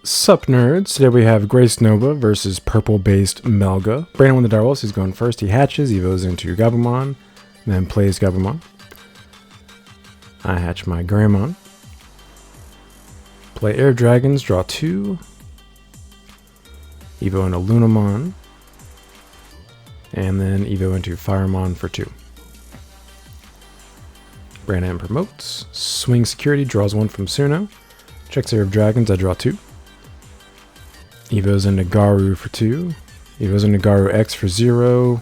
Sup nerds, today we have GraceNova versus purple-based Melga. Brandon with the Darwolves, he's going first. He hatches, evos into Gabumon, then plays Gabumon. I hatch my Greymon. Play Air Dragons, draw 2. Evo into Lunamon. And then Evo into Firemon for 2. Brandon promotes. Swing Security, draws 1 from Suno. Checks Air of Dragons, I draw 2. Evos into Garu for 2. Evos into Garu X for 0.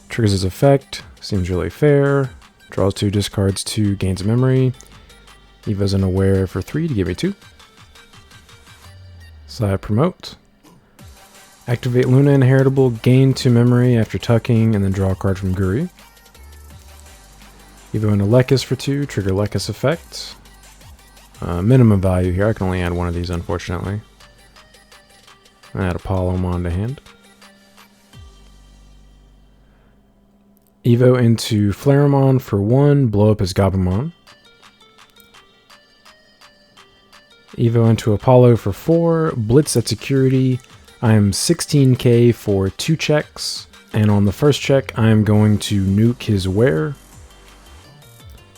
Triggers his effect. Seems really fair. Draws 2, discards 2, gains a memory. Evos into Wear for 3 to give me 2. Side promote. Activate Luna Inheritable, gain 2 memory after tucking, and then draw a card from Guri. Evo into Lekis for 2, trigger Lekis effect. Minimum value here, I can only add one of these unfortunately. Add Apollomon to hand. Evo into Flareomon for 1, blow up his Gabumon. Evo into Apollo for 4, blitz at security. I am 16k for 2 checks, and on the first check I am going to nuke his Wear.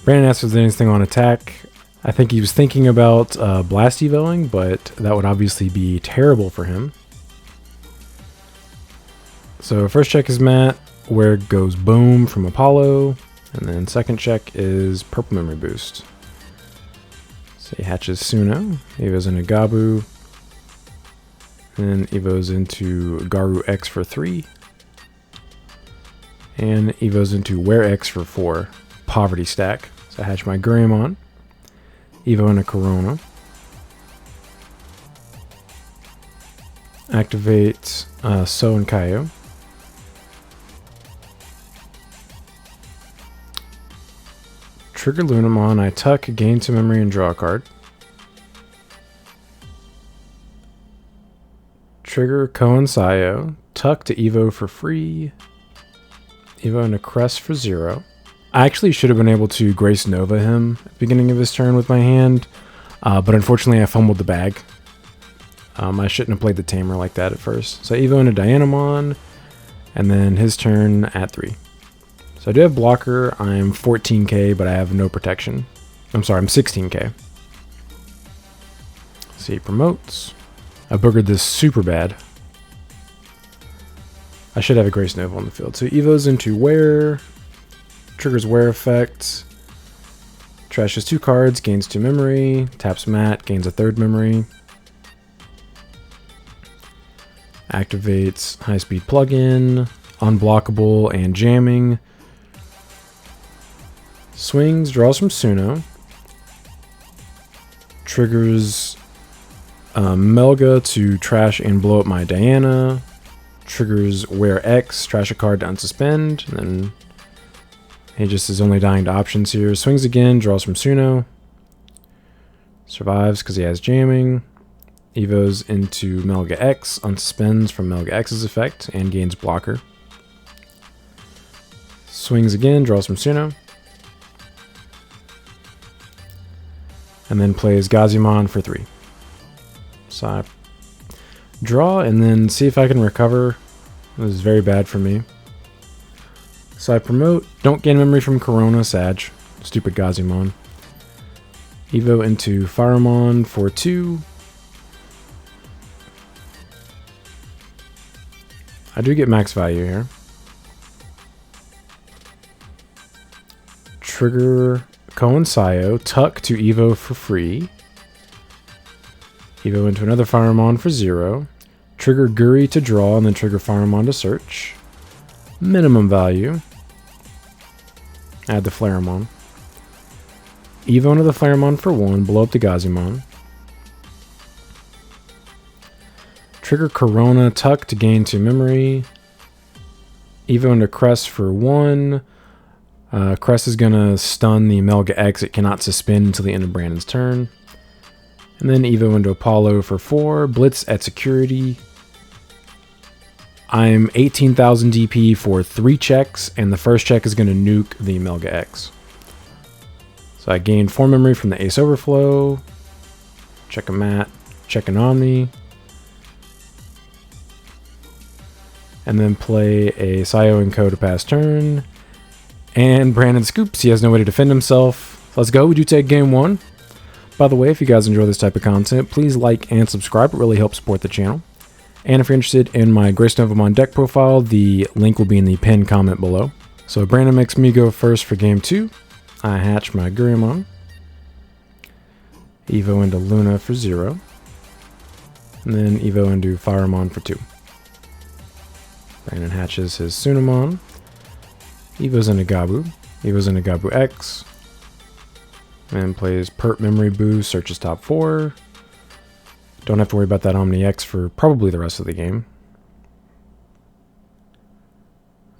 Brandon asks if there's anything on attack. I think he was thinking about Blast Evoing, but that would obviously be terrible for him. So first check is Matt, where goes Boom from Apollo, and then second check is Purple Memory Boost. So he hatches Suno, Evo's into Gabu, and Evo's into Garu X for 3, and Evo's into Wear X for 4, Poverty Stack. So I hatch my Greymon, Evo into Corona. Activate So and Kaio. Trigger Lunamon, I tuck, gain 2 memory, and draw a card. Trigger Koensaiyo, tuck to Evo for free. Evo into Crest for 0. I actually should have been able to GraceNova him at the beginning of his turn with my hand, but unfortunately I fumbled the bag. I shouldn't have played the Tamer like that at first. So Evo into Dianamon, and then his turn at 3. So I do have blocker, I'm 14k, but I have no protection. I'm sorry, I'm 16k. So he promotes. I boogered this super bad. I should have a GraceNova on the field. So Evo's into Wear, triggers Wear effect, trashes 2 cards, gains 2 memory, taps Matt, gains a 3rd memory. Activates High Speed Plugin, Unblockable, and Jamming. Swings, draws from Suno. Triggers Melga to trash and blow up my Diana. Triggers Wear X, trash a card to unsuspend. And then he just is only dying to options here. Swings again, draws from Suno. Survives because he has jamming. Evos into Melga X, unsuspends from Melga X's effect, and gains blocker. Swings again, draws from Suno. And then plays Gazimon for 3. So I draw and then see if I can recover. This is very bad for me. So I promote, don't gain memory from Corona, Sag. Stupid Gazimon. Evo into Firemon for 2. I do get max value here. Trigger Koensaiyo, tuck to Evo for free. Evo into another Firemon for 0. Trigger Guri to draw and then trigger Firemon to search. Minimum value. Add the Flareomon. Evo into the Flareomon for 1, blow up the Gazimon. Trigger Corona, tuck to gain 2 memory. Evo into Crest for 1. Crest is going to stun the Melga X. It cannot suspend until the end of Brandon's turn. And then Evo into Apollo for 4. Blitz at security. I'm 18,000 DP for 3 checks, and the first check is going to nuke the Melga X. So I gain 4 memory from the Ace Overflow. Check a mat. check an Omni, and then play a Sayo and Co to pass turn. And Brandon scoops. He has no way to defend himself. Let's go. We do take game 1. By the way, if you guys enjoy this type of content, please like and subscribe. It really helps support the channel. And if you're interested in my GraceNovamon deck profile, the link will be in the pinned comment below. So Brandon makes me go first for game 2. I hatch my Gurumon. Evo into Luna for 0. And then Evo into Firemon for 2. Brandon hatches his Sunamon. Evo's into Gabu. Evo's into Gabu X. And plays Perp Memory Boost, searches top 4. Don't have to worry about that Omni X for probably the rest of the game.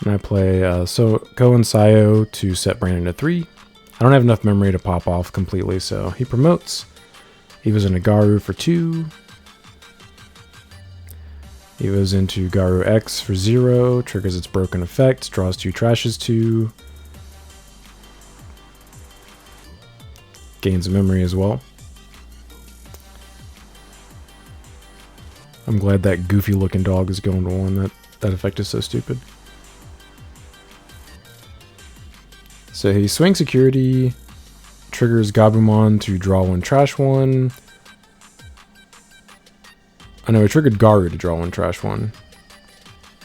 And I play Co and Sayo to set Brandon to 3. I don't have enough memory to pop off completely, so he promotes. Evo's into Garu for 2. Evo's into Garu X for 0. Triggers its broken effect. Draws 2, trashes 2. Gains memory as well. I'm glad that goofy looking dog is going to 1. That effect is so stupid. So he swings security, triggers Gabumon to draw 1, trash 1. Oh no, he triggered Garu to draw 1, trash 1.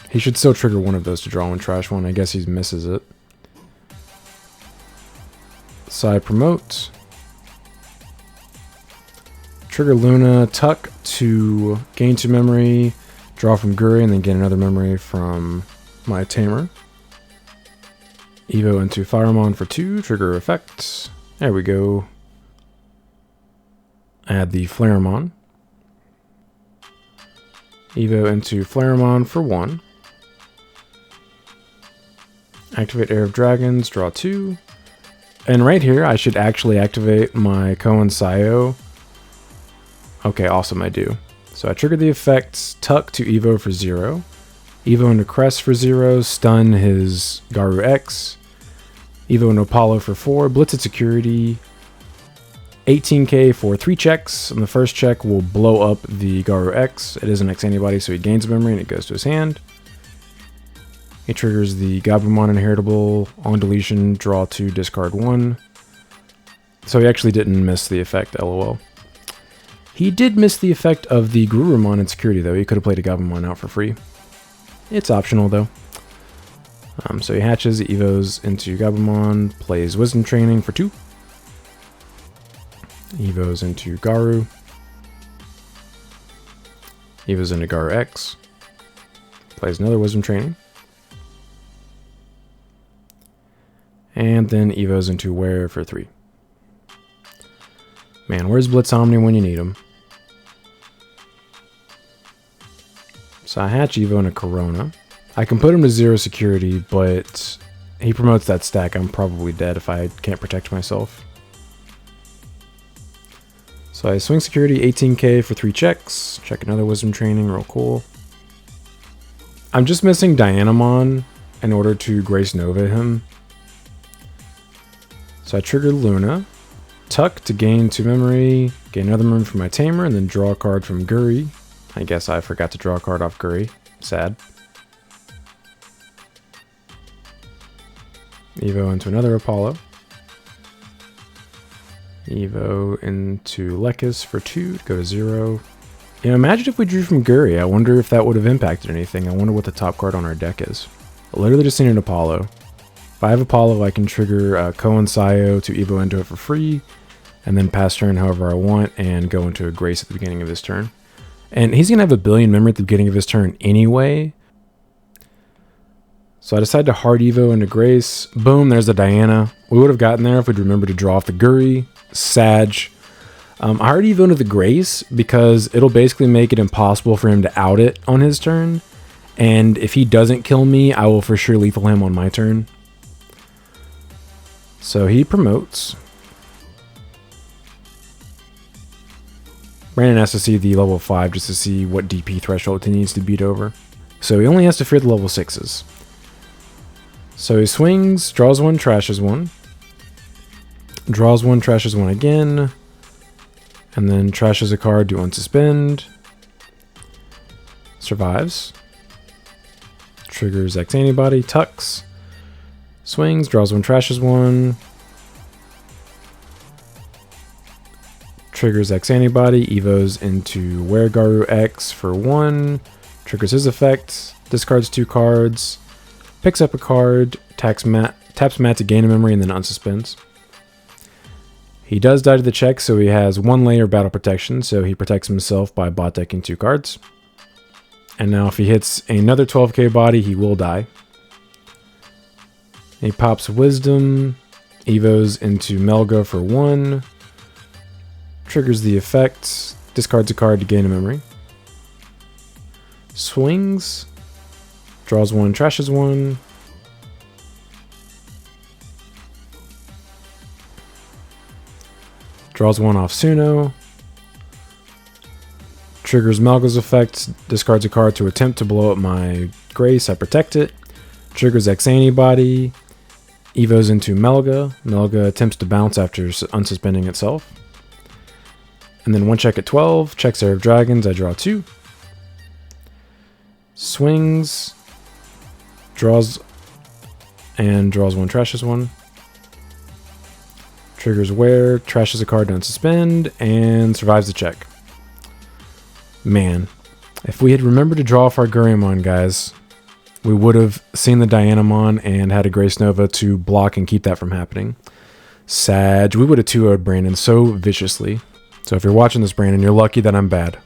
He should still trigger one of those to draw 1, trash 1. I guess he misses it. So I promote. Trigger Luna, tuck to gain 2 memory, draw from Guri, and then gain another memory from my Tamer. Evo into Firemon for 2, trigger effect. There we go. Add the Flaremon. Evo into Flaremon for 1. Activate Air of Dragons, draw 2. And right here, I should actually activate my Co and Sayo. Okay, awesome, I do. So I trigger the effects, tuck to Evo for 0. Evo into Crest for 0, stun his Garu X. Evo into Apollo for 4, blitz at security. 18k for 3 checks. And the first check will blow up the Garu X. It is an X antibody, so he gains memory and it goes to his hand. He triggers the Gabumon Inheritable on deletion, draw 2, discard 1. So he actually didn't miss the effect, lol. He did miss the effect of the Garurumon in security, though. He could have played a Gabumon out for free. It's optional, though. So he hatches, Evos into Gabumon, plays Wisdom Training for 2. Evos into Garu. Evos into Garu X. Plays another Wisdom Training. And then Evos into Wear for 3. Man, where's Blitz Omni when you need him? So I hatch Evo into Corona. I can put him to 0 security, but he promotes that stack. I'm probably dead if I can't protect myself. So I swing security, 18k for 3 checks. Check another Wisdom Training, real cool. I'm just missing Dianamon in order to Grace Nova him. So I trigger Luna. Tuck to gain 2 memory, gain another memory from my Tamer, and then draw a card from Guri. I guess I forgot to draw a card off Guri. Sad. Evo into another Apollo. Evo into Lekis for 2 to go to 0. You know, imagine if we drew from Guri. I wonder if that would have impacted anything. I wonder what the top card on our deck is. I literally just need an Apollo. If I have Apollo, I can trigger Co and Sayo to Evo into it for free, and then pass turn however I want, and go into a Grace at the beginning of his turn. And he's going to have a billion memory at the beginning of his turn anyway. So I decide to hard Evo into Grace. Boom, there's the Diana. We would have gotten there if we'd remembered to draw off the Guri. Sag. I hard Evo into the Grace because it'll basically make it impossible for him to out it on his turn. And if he doesn't kill me, I will for sure lethal him on my turn. So he promotes. Brandon has to see the level 5 just to see what DP threshold he needs to beat over. So he only has to fear the level 6s. So he swings, draws 1, trashes 1. Draws 1, trashes 1 again. and then trashes a card to unsuspend. Survives. Triggers X Antibody, tucks. Swings, draws one, trashes one. Triggers X Antibody, evos into Garu X for 1. Triggers his effect, discards 2 cards, picks up a card, taps Matt to gain a memory, and then unsuspends. He does die to the check, so he has 1 layer battle protection, so he protects himself by bot decking 2 cards. And now if he hits another 12k body, he will die. He pops Wisdom, evos into Melga for 1, triggers the effect, discards a card to gain a memory. Swings, draws 1, trashes 1. Draws 1 off Suno. Triggers Melga's effect, discards a card to attempt to blow up my Grace, I protect it. Triggers X Antibody, evos into Melga. Melga attempts to bounce after unsuspending itself. And then 1 check at 12, checks Air of Dragons, I draw 2. Swings, draws 1, trashes 1. Triggers Wear, trashes a card to unsuspend, and survives the check. Man, if we had remembered to draw off our Garurumon, guys, we would have seen the Dianamon and had a GraceNova to block and keep that from happening. Sag, we would have 2-0'd Brandon so viciously. So if you're watching this, Brandon, you're lucky that I'm bad.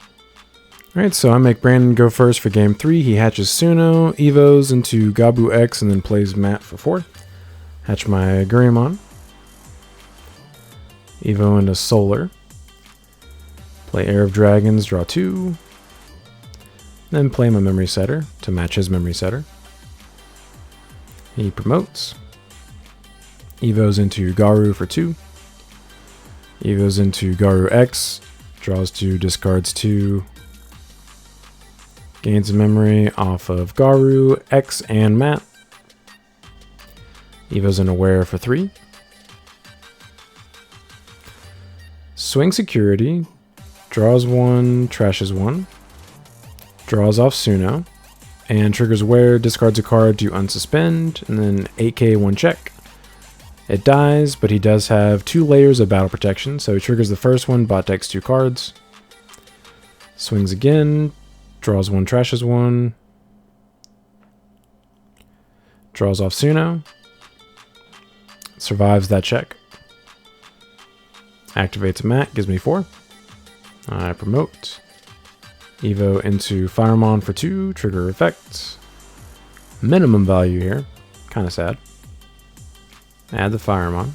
Alright, so I make Brandon go first for game 3. He hatches Suno, evos into Gabu X, and then plays Matt for 4. Hatch my Garurumon. Evo into Solar. Play Air of Dragons, draw 2. Then play my Memory Setter to match his Memory Setter. He promotes. Evos into Garu for 2. Evos into Garu X. Draws 2, discards 2. Gains a memory off of Garu, X, and Matt. Evos into Wear for 3. Swing Security. Draws 1, trashes 1. Draws off Suno. And triggers Wear, discards a card to unsuspend. And then 8k 1 check. It dies, but he does have 2 layers of battle protection. So he triggers the first one, bot decks 2 cards. Swings again. Draws 1, trashes 1. Draws off Suno. Survives that check. Activates a Mat, gives me 4. I promote. Evo into Firemon for 2, trigger effect. Minimum value here. Kind of sad. Add the Firemon.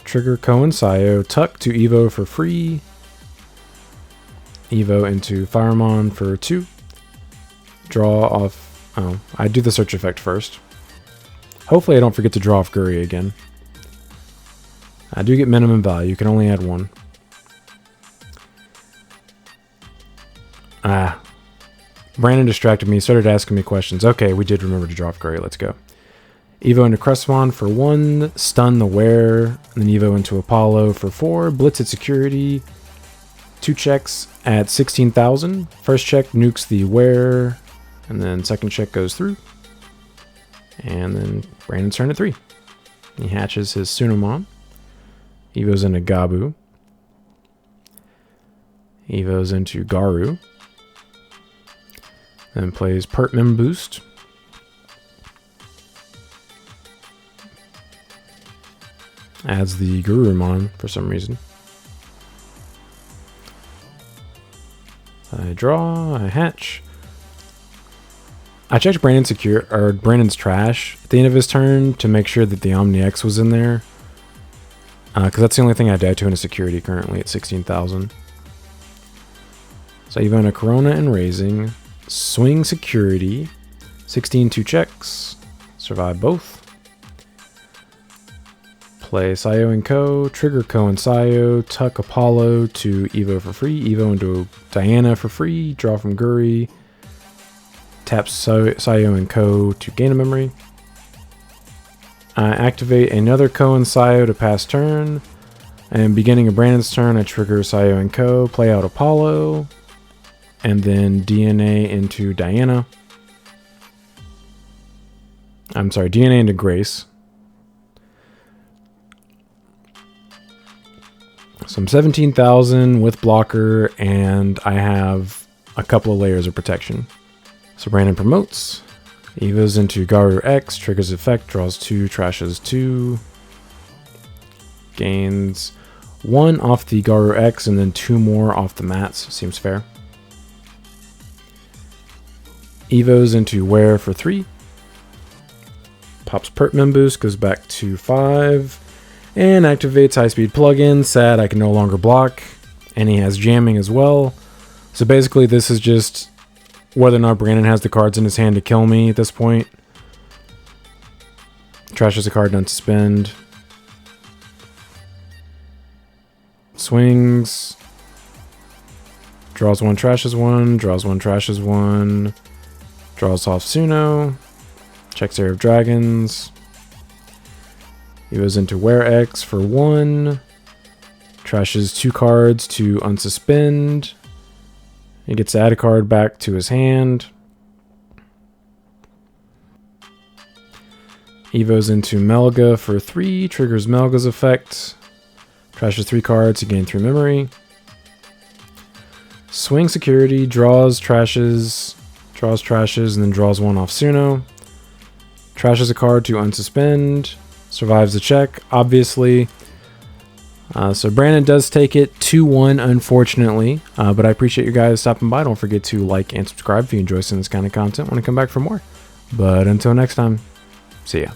Trigger Koen Sayo, tuck to Evo for free. Evo into Firemon for 2. Draw off... Oh, I do the search effect first. Hopefully I don't forget to draw off Guri again. I do get minimum value. You can only add 1. Brandon distracted me, started asking me questions. Okay, we did remember to draw off Guri. Let's go. Evo into Crestmon for 1. Stun the Wear. And then Evo into Apollo for 4. Blitz at Security. 2 checks at 16,000. First check nukes the Wear. And then second check goes through. And then Brandon's turn at 3. He hatches his Sunomon. Evo's into Gabu. Evo's into Garu. Then plays Pert Mem Boost. Adds the Garurumon for some reason. I draw, I hatch. I checked Brandon's trash at the end of his turn to make sure that the Omni X was in there. Because that's the only thing I died to in a security currently at 16,000. So Evo into Corona and Raising. Swing Security. 16 2 checks. Survive both. Play Sayo and Co. Trigger Co and Sayo. Tuck Apollo to Evo for free. Evo into Diana for free. Draw from Guri. Tap Sayo and Co to gain a memory. Activate another Co and Sayo to pass turn. And beginning of Brandon's turn, I trigger Sayo and Co., play out Apollo, and then DNA into Diana. I'm sorry, DNA into Grace. So I'm 17,000 with blocker, and I have a couple of layers of protection. So Brandon promotes. Evo's into Garu X, triggers effect, draws 2, trashes 2. Gains 1 off the Garu X, and then 2 more off the mats. Seems fair. Evo's into Wear for 3. Pops Pertman Boost, goes back to 5. And activates High Speed Plugin. Sad I can no longer block. And he has Jamming as well. So basically this is just whether or not Brandon has the cards in his hand to kill me at this point. Trashes a card, unsuspend. Swings. Draws 1, trashes 1. Draws 1, trashes 1. Draws off Suno. Checks Air of Dragons. He goes into Wear X for 1. Trashes 2 cards to unsuspend. He gets to add a card back to his hand. Evo's into Melga for 3. Triggers Melga's effect. Trashes 3 cards to gain 3 memory. Swing Security. Draws trashes, and then draws 1 off Suno. Trashes a card to unsuspend. Survives the check, obviously. So Brandon does take it 2-1, unfortunately. But I appreciate you guys stopping by. Don't forget to like and subscribe if you enjoy seeing this kind of content. Want to come back for more. But until next time, see ya.